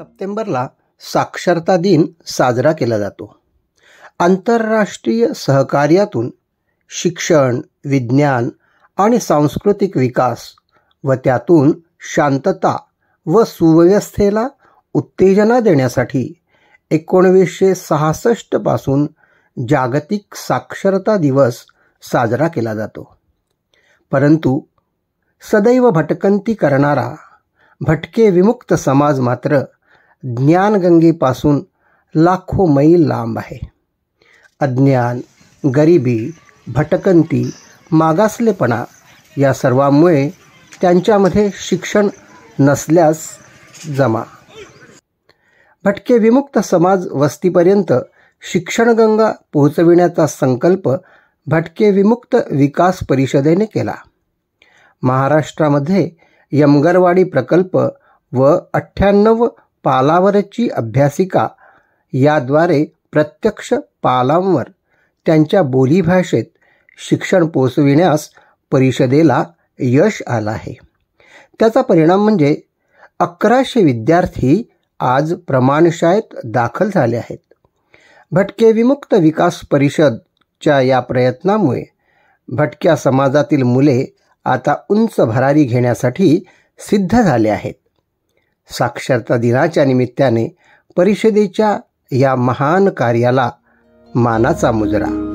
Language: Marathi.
सप्टेंबरला साक्षरता दिन साजरा केला जातो. आंतरराष्ट्रीय सहकार्यातून शिक्षण, विज्ञान आणि सांस्कृतिक विकास व त्यातून शांतता व सुव्यवस्थेला उत्तेजना देण्यासाठी 1966 पासून जागतिक साक्षरता दिवस साजरा केला जातो. परंतु सदैव भटकंती करणारा भटके विमुक्त समाज मात्र ज्ञानगंगेपासून लाखो मैल लांब आहे. अज्ञान, गरिबी, भटकंती, मागासलेपणा या सर्वांमुळे त्यांच्यामध्ये शिक्षण नसल्यास जमा. भटके विमुक्त समाज वस्तीपर्यंत शिक्षणगंगा पोहोचविण्याचा संकल्प भटके विमुक्त विकास परिषदेने केला. महाराष्ट्रामध्ये यमगरवाडी प्रकल्प व 98 पालावरची अभ्यासिका याद्वारे प्रत्यक्ष पालांवर त्यांच्या बोलीभाषेत शिक्षण पोचविण्यास परिषदेला यश आलं आहे. त्याचा परिणाम म्हणजे 1100 विद्यार्थी आज प्रमाणशाळेत दाखल झाले आहेत. भटके विमुक्त विकास परिषदच्या या प्रयत्नामुळे भटक्या समाजातील मुले आता उंच भरारी घेण्यासाठी सिद्ध झाले आहेत. साक्षरता दिनाच्या निमित्ताने परिषदेच्या या महान कार्याला मानाचा मुजरा.